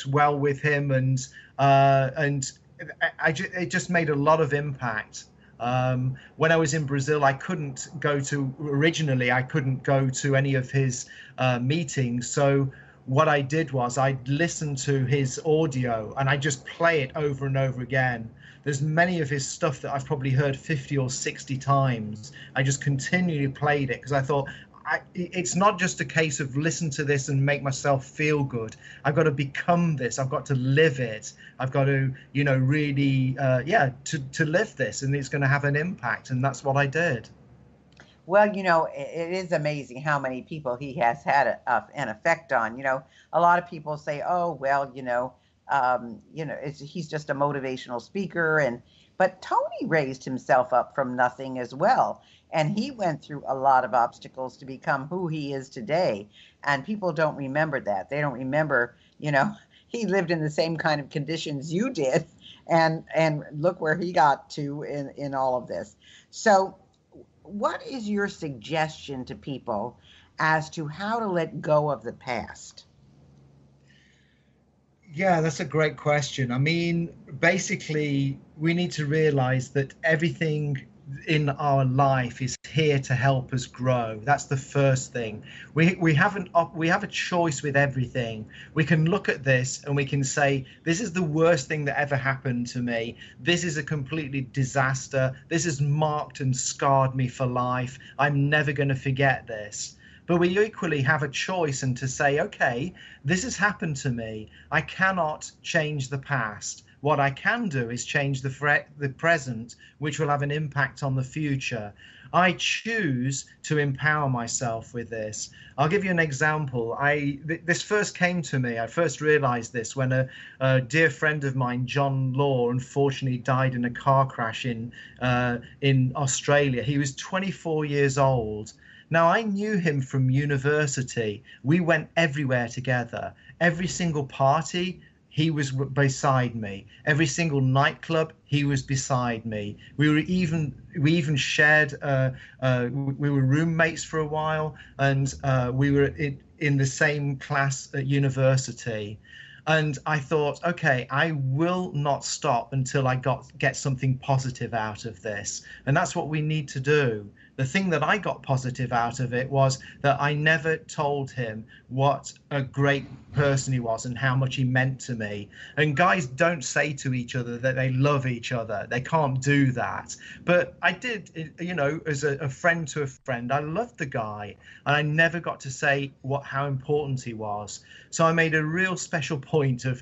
worked well with him, and it just made a lot of impact. When I was in Brazil, I couldn't go to any of his meetings. So what I did was I'd listen to his audio and I just play it over and over again. There's many of his stuff that I've probably heard 50 or 60 times. I just continually played it because I thought, it's not just a case of listen to this and make myself feel good. I've got to become this. I've got to live it. I've got to, really, to live this, and it's going to have an impact. And that's what I did. Well, it is amazing how many people he has had an effect on. A lot of people say, oh, well, he's just a motivational speaker. But Tony raised himself up from nothing as well. And he went through a lot of obstacles to become who he is today. And people don't remember that. They don't remember, he lived in the same kind of conditions you did. And look where he got to in all of this. So what is your suggestion to people as to how to let go of the past? Yeah, that's a great question. I mean, basically, we need to realize that everything in our life is here to help us grow. That's the first thing. We have a choice with everything. We can look at this and we can say, this is the worst thing that ever happened to me. This is a completely disaster. This has marked and scarred me for life. I'm never going to forget this. But we equally have a choice and to say, okay, this has happened to me. I cannot change the past. What I can do is change the present, which will have an impact on the future. I choose to empower myself with this. I'll give you an example. This first came to me. I first realized this when a dear friend of mine, John Law, unfortunately died in a car crash in Australia. He was 24 years old. Now, I knew him from university. We went everywhere together. Every single party, he was beside me. Every single nightclub, he was beside me. We even shared. We were roommates for a while, and we were in the same class at university. And I thought, okay, I will not stop until I get something positive out of this. And that's what we need to do. The thing that I got positive out of it was that I never told him what a great person he was and how much he meant to me. And guys don't say to each other that they love each other. They can't do that. But I did, as a friend to a friend, I loved the guy. And I never got to say how important he was. So I made a real special point of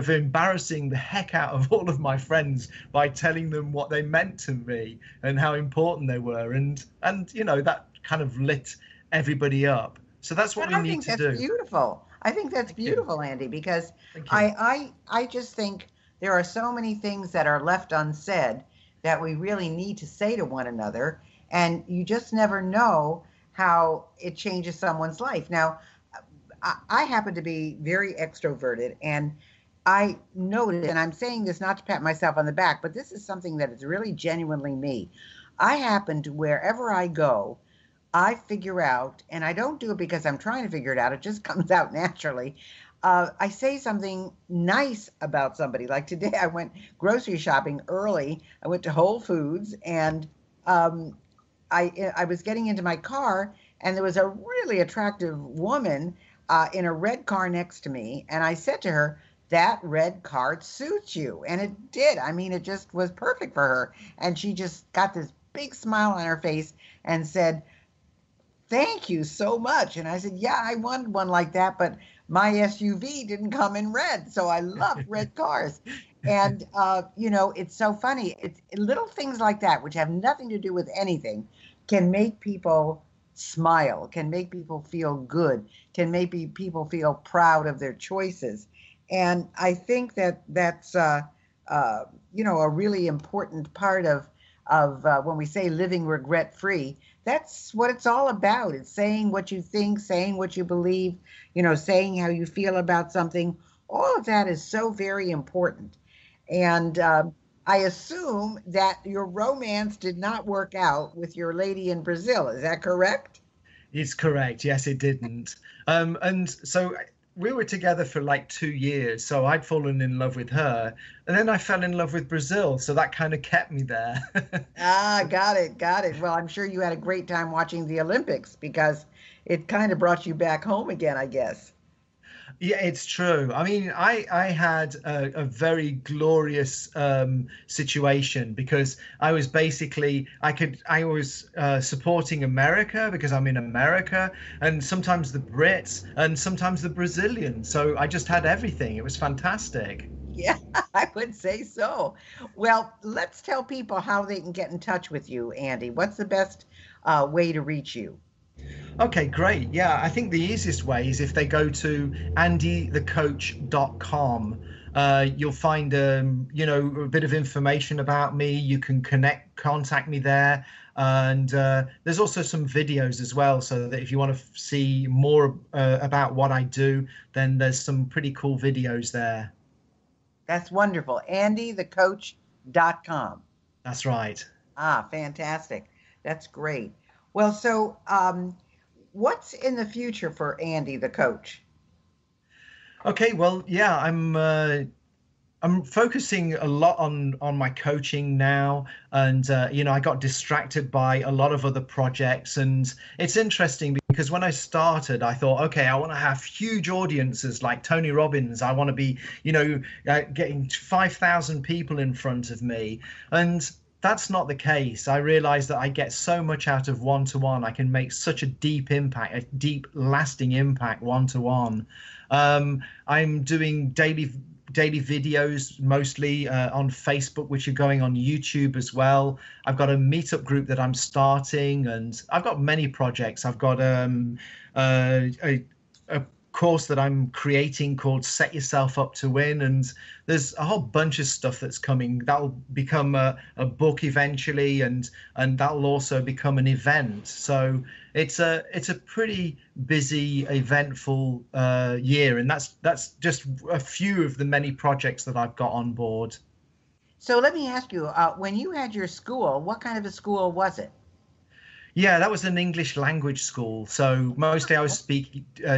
embarrassing the heck out of all of my friends by telling them what they meant to me and how important they were. And that kind of lit everybody up. So that's what we need to do. Beautiful. I think that's beautiful, Andy, because I just think there are so many things that are left unsaid that we really need to say to one another. And you just never know how it changes someone's life. Now, I happen to be very extroverted, and I noted, and I'm saying this not to pat myself on the back, but this is something that is really genuinely me. I happen to, wherever I go, I figure out, and I don't do it because I'm trying to figure it out, it just comes out naturally. I say something nice about somebody. Like today, I went grocery shopping early. I went to Whole Foods, and I was getting into my car, and there was a really attractive woman in a red car next to me. And I said to her, that red car suits you. And it did. I mean, it just was perfect for her. And she just got this big smile on her face and said, thank you so much. And I said, yeah, I wanted one like that, but my SUV didn't come in red. So I love red cars. And, it's so funny. It's little things like that, which have nothing to do with anything, can make people smile, can make people feel good, can make people feel proud of their choices. And I think that's a really important part of when we say living regret-free. That's what it's all about. It's saying what you think, saying what you believe, saying how you feel about something. All of that is so very important. And I assume that your romance did not work out with your lady in Brazil. Is that correct? It's correct. Yes, it didn't. And so we were together for like 2 years, so I'd fallen in love with her, and then I fell in love with Brazil, so that kind of kept me there. Ah, got it, got it. Well, I'm sure you had a great time watching the Olympics because it kind of brought you back home again, I guess. Yeah, it's true. I mean, I had a very glorious situation because I was basically I was supporting America because I'm in America, and sometimes the Brits and sometimes the Brazilians. So I just had everything. It was fantastic. Yeah, I would say so. Well, let's tell people how they can get in touch with you, Andy. What's the best way to reach you? Okay, great. Yeah, I think the easiest way is if they go to andywshepherd.com. You'll find a bit of information about me. You can contact me there, and there's also some videos as well. So that if you want to see more about what I do, then there's some pretty cool videos there. That's wonderful. andywshepherd.com. That's right. Ah, fantastic. That's great. Well, so what's in the future for Andy, the coach? Okay, well, yeah, I'm focusing a lot on my coaching now, and I got distracted by a lot of other projects, and it's interesting because when I started, I thought, okay, I want to have huge audiences like Tony Robbins. I want to be, getting 5,000 people in front of me, and that's not the case. I realize that I get so much out of one-to-one. I can make such a deep impact, a deep, lasting impact one-to-one. I'm doing daily videos mostly on Facebook, which are going on YouTube as well. I've got a meetup group that I'm starting, and I've got many projects. I've got a course that I'm creating called Set Yourself Up to Win, and there's a whole bunch of stuff that's coming that'll become a book eventually, and that'll also become an event. So it's a pretty busy, eventful year, and that's just a few of the many projects that I've got on board. So let me ask you, when you had your school, what kind of a school was it? Yeah, that was an English language school. So mostly I was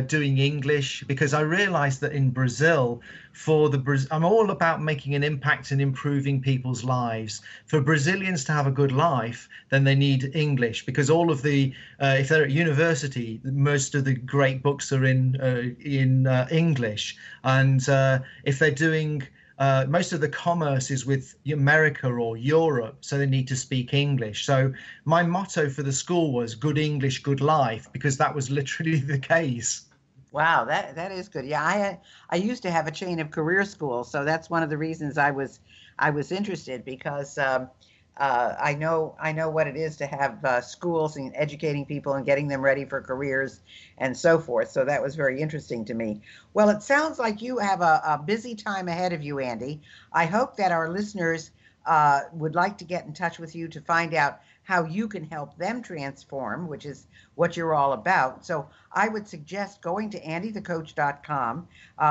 doing English because I realized that in Brazil, I'm all about making an impact and improving people's lives. For Brazilians to have a good life, then they need English because all of if they're at university, most of the great books are in English. And if they're doing most of the commerce is with America or Europe, so they need to speak English. So my motto for the school was good English, good life, because that was literally the case. Wow, that is good. Yeah, I used to have a chain of career schools, so that's one of the reasons I was interested because I know what it is to have schools and educating people and getting them ready for careers and so forth. So that was very interesting to me. Well, it sounds like you have a busy time ahead of you, Andy. I hope that our listeners would like to get in touch with you to find out how you can help them transform, which is what you're all about. So I would suggest going to andywshepherd.com,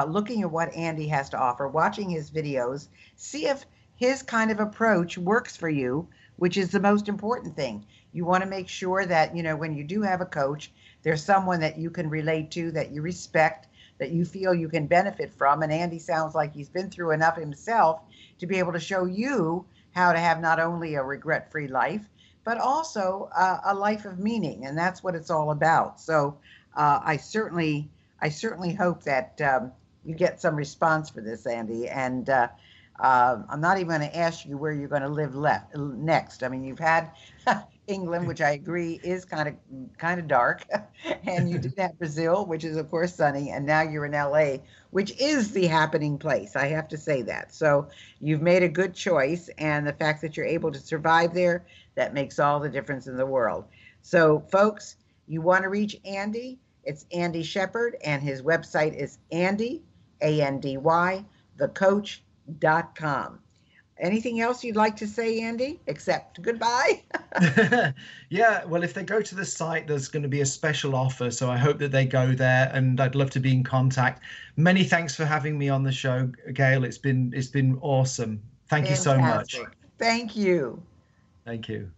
looking at what Andy has to offer, watching his videos, see if his kind of approach works for you, which is the most important thing. You want to make sure that, when you do have a coach, there's someone that you can relate to, that you respect, that you feel you can benefit from. And Andy sounds like he's been through enough himself to be able to show you how to have not only a regret-free life, but also a life of meaning. And that's what it's all about. So I certainly hope that you get some response for this, Andy. And I'm not even going to ask you where you're going to live next. I mean, you've had England, which I agree is kind of dark, and you did have Brazil, which is of course sunny, and now you're in LA, which is the happening place. I have to say that. So you've made a good choice, and the fact that you're able to survive there, that makes all the difference in the world. So, folks, you want to reach Andy? It's Andy Shepherd, and his website is Andy, ANDY, thecoach.com. Anything else you'd like to say, Andy, except goodbye? Yeah, well, if they go to the site, there's going to be a special offer. So I hope that they go there, and I'd love to be in contact. Many thanks for having me on the show, Gail. It's been awesome. Thank you so much. Thank you. Thank you.